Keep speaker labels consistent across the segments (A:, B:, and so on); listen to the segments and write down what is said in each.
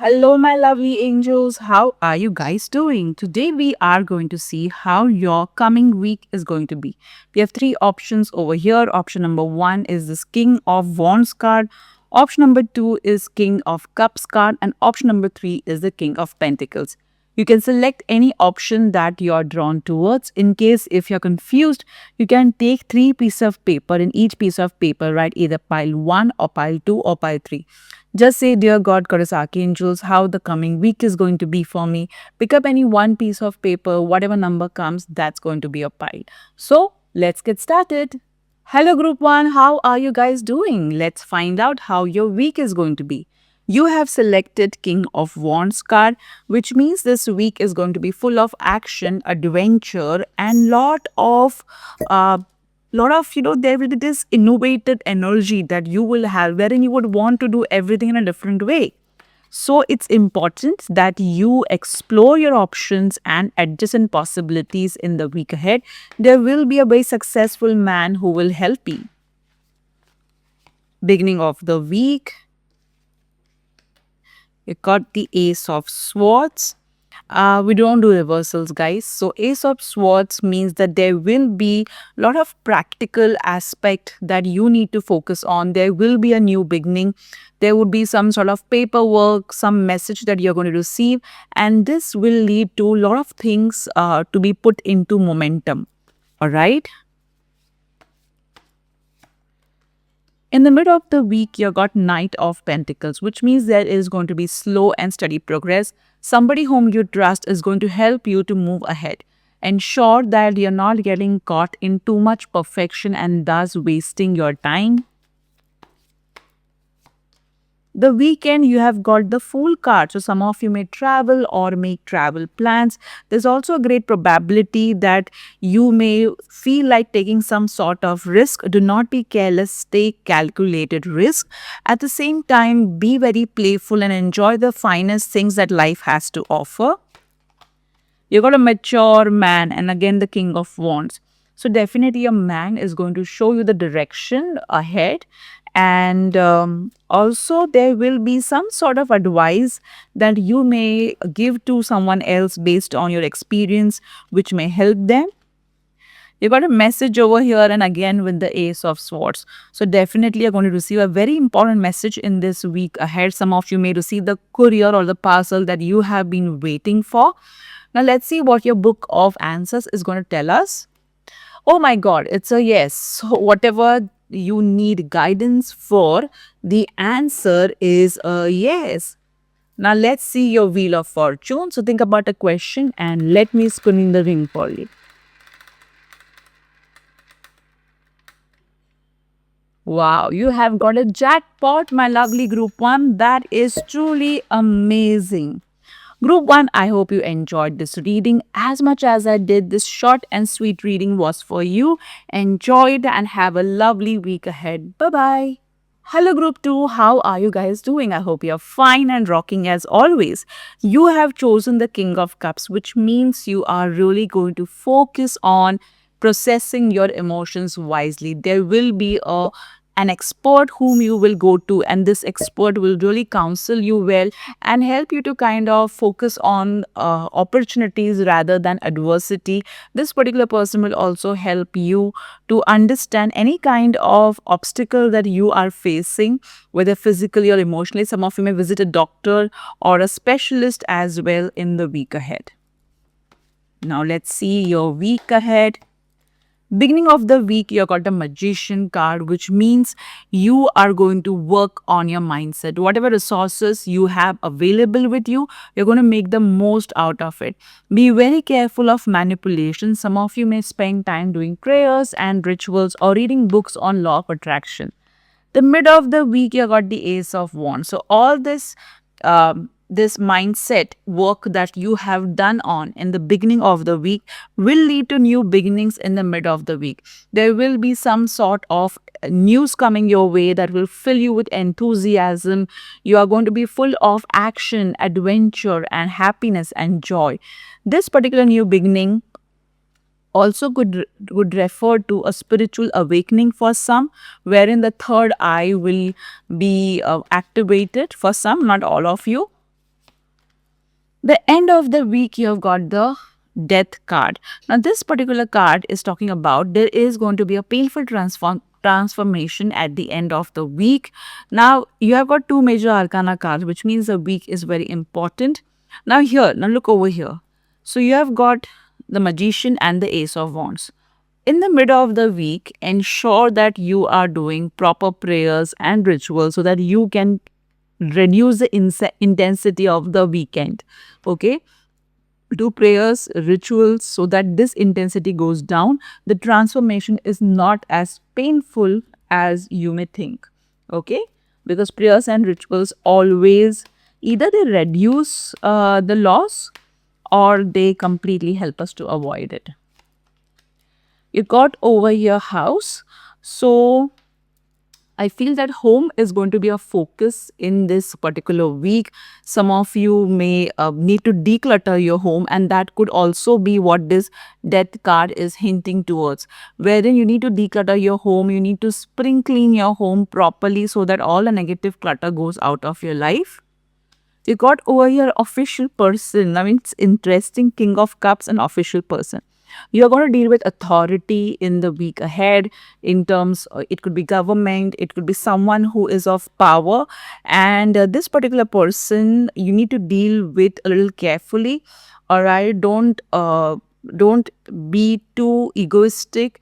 A: Hello, my lovely angels. How are you guys doing? Today, we are going to see how your coming week is going to be. We have three options over here. Option number one is this King of Wands card. Option number two is King of Cups card. And option number three is the King of Pentacles. You can select any option that you're drawn towards. In case if you're confused, you can take three pieces of paper. In each piece of paper, write either pile 1 or pile 2 or pile 3. Just say, Dear God, Goddess Archangels, how the coming week is going to be for me. Pick up any one piece of paper, whatever number comes, that's going to be a pile. So, let's get started. Hello, Group 1, how are you guys doing? Let's find out how your week is going to be. You have selected King of Wands card, which means this week is going to be full of action, adventure, and there will be this innovative energy that you will have wherein you would want to do everything in a different way. So it's important that you explore your options and adjacent possibilities in the week ahead. There will be a very successful man who will help you. Beginning of the week, you got the Ace of Swords. We don't do reversals, guys. So Ace of Swords means that there will be a lot of practical aspect that you need to focus on. There will be a new beginning. There would be some sort of paperwork, some message that you're going to receive. And this will lead to a lot of things to be put into momentum. All right. In the middle of the week, you got Knight of Pentacles, which means there is going to be slow and steady progress. Somebody whom you trust is going to help you to move ahead. Ensure that you're not getting caught in too much perfection and thus wasting your time. The weekend, you have got the Fool card. So some of you may travel or make travel plans. There's also a great probability that you may feel like taking some sort of risk. Do not be careless, take calculated risk. At the same time, be very playful and enjoy the finest things that life has to offer. You got a mature man and again the King of Wands. So definitely a man is going to show you the direction ahead, and also there will be some sort of advice that you may give to someone else based on your experience, which may help them. You got a message over here and again with the Ace of Swords. So definitely you're going to receive a very important message in this week ahead. Some of you may receive the courier or the parcel that you have been waiting for. Now let's see what your book of answers is going to tell us. Oh my God, it's a yes. So whatever you need guidance for, the answer is a yes. Now let's see your Wheel of Fortune. So think about a question and let me spin in the ring for you. Wow, you have got a jackpot, my lovely Group 1. That is truly amazing. Group 1, I hope you enjoyed this reading as much as I did. This short and sweet reading was for you. Enjoy it and have a lovely week ahead. Bye-bye. Hello Group 2, how are you guys doing? I hope you're fine and rocking as always. You have chosen the King of Cups, which means you are really going to focus on processing your emotions wisely. There will be an expert whom you will go to, and this expert will really counsel you well and help you to kind of focus on opportunities rather than adversity. This particular person will also help you to understand any kind of obstacle that you are facing, whether physically or emotionally. Some of you may visit a doctor or a specialist as well in the week ahead. Now let's see your week ahead. Beginning of the week, you got a Magician card, which means you are going to work on your mindset. Whatever resources you have available with you, you're going to make the most out of it. Be very careful of manipulation. Some of you may spend time doing prayers and rituals or reading books on law of attraction. The mid of the week, you got the Ace of Wands. So all this mindset work that you have done on in the beginning of the week will lead to new beginnings in the mid of the week. There will be some sort of news coming your way that will fill you with enthusiasm. You are going to be full of action, adventure, and happiness and joy. This particular new beginning also could refer to a spiritual awakening for some, wherein the third eye will be activated for some, not all of you. The end of the week, you have got the death card. Now, this particular card is talking about there is going to be a painful transformation at the end of the week. Now, you have got two major arcana cards, which means the week is very important. Now look over here. So, you have got the Magician and the Ace of Wands. In the middle of the week, ensure that you are doing proper prayers and rituals so that you can reduce the intensity of the weekend. Okay, do prayers, rituals so that this intensity goes down. The transformation is not as painful as you may think. Okay, because prayers and rituals always either they reduce the loss or they completely help us to avoid it. You got over your house, so I feel that home is going to be a focus in this particular week. Some of you may need to declutter your home, and that could also be what this death card is hinting towards. Wherein you need to declutter your home, you need to spring clean your home properly so that all the negative clutter goes out of your life. You got over your official person. I mean, it's interesting. King of Cups and official person. You're going to deal with authority in the week ahead. In terms, it could be government, it could be someone who is of power, and this particular person you need to deal with a little carefully. All right, don't be too egoistic.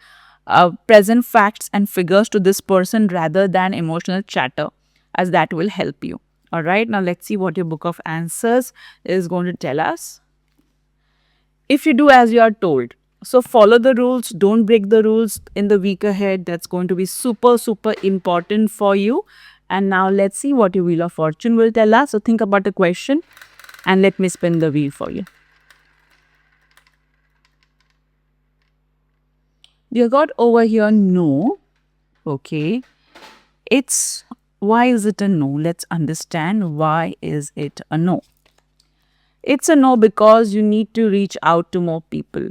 A: Present facts and figures to this person rather than emotional chatter, as that will help you. All right, now let's see what your book of answers is going to tell us. If you do as you are told, so follow the rules, don't break the rules in the week ahead. That's going to be super, super important for you. And now let's see what your Wheel of Fortune will tell us. So think about the question and let me spin the wheel for you. You got over here no. Okay. It's why is it a no? Let's understand why is it a no. It's a no because you need to reach out to more people.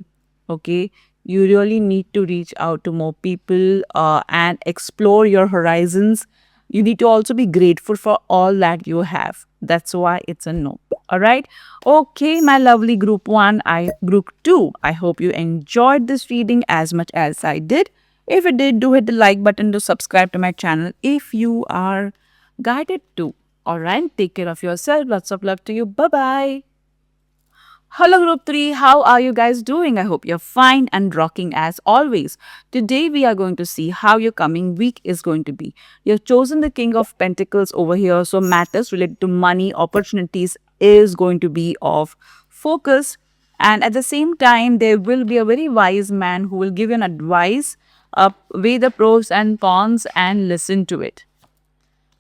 A: Okay. You really need to reach out to more people and explore your horizons. You need to also be grateful for all that you have. That's why it's a no. All right. Okay, my lovely group 2. I hope you enjoyed this reading as much as I did. If you did, do hit the like button to subscribe to my channel if you are guided to. All right. Take care of yourself. Lots of love to you. Bye bye. Hello Group 3, how are you guys doing? I hope you're fine and rocking as always. Today we are going to see how your coming week is going to be. You've chosen the King of Pentacles over here, so matters related to money, opportunities is going to be of focus. And at the same time, there will be a very wise man who will give you an advice, weigh the pros and cons and listen to it.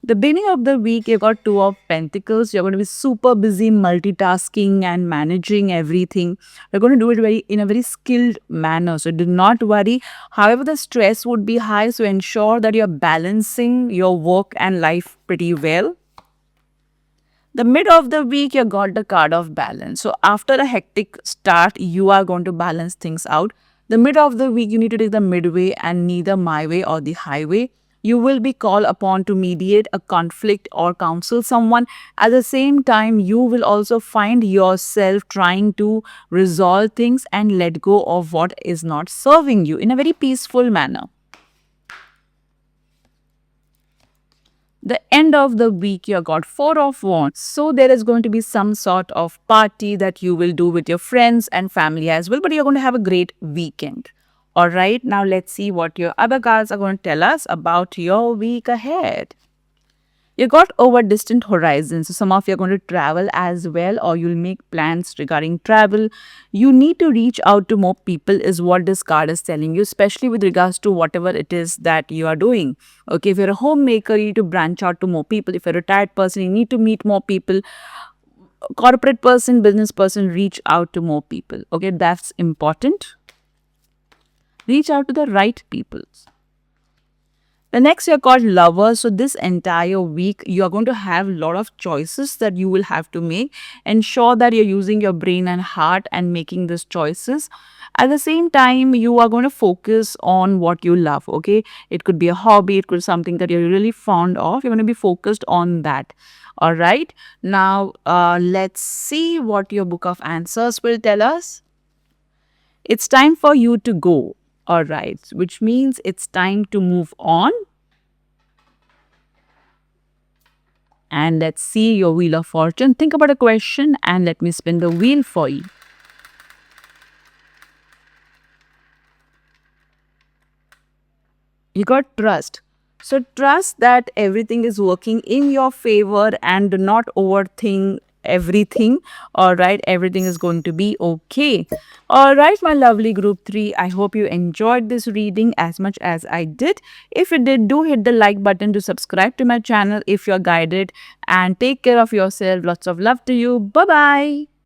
A: The beginning of the week, you've got Two of Pentacles. You're going to be super busy multitasking and managing everything. You're going to do it in a very skilled manner. So do not worry. However, the stress would be high. So ensure that you're balancing your work and life pretty well. The mid of the week, you got the card of balance. So after a hectic start, you are going to balance things out. The mid of the week, you need to take the midway and neither my way or the highway. You will be called upon to mediate a conflict or counsel someone. At the same time, you will also find yourself trying to resolve things and let go of what is not serving you in a very peaceful manner. The end of the week, you got Four of Wands. So there is going to be some sort of party that you will do with your friends and family as well, but you're going to have a great weekend. All right, now let's see what your other cards are going to tell us about your week ahead. You got over distant horizons. So some of you are going to travel as well, or you'll make plans regarding travel. You need to reach out to more people is what this card is telling you, especially with regards to whatever it is that you are doing. Okay, if you're a homemaker, you need to branch out to more people. If you're a retired person, you need to meet more people. Corporate person, business person, reach out to more people. Okay, that's important. Reach out to the right people. The next you're called Lovers. So this entire week, you're going to have a lot of choices that you will have to make. Ensure that you're using your brain and heart and making these choices. At the same time, you are going to focus on what you love, okay? It could be a hobby, it could be something that you're really fond of. You're going to be focused on that. All right. Now, let's see what your book of answers will tell us. It's time for you to go. All right. Which means it's time to move on. And let's see your wheel of fortune. Think about a question and let me spin the wheel for you. You got trust. So trust that everything is working in your favor and do not overthink everything. All right, everything is going to be okay. All right, my lovely group 3, I hope you enjoyed this reading as much as I did. If you did, do hit the like button to subscribe to my channel if you're guided, and take care of yourself. Lots of love to you. Bye bye.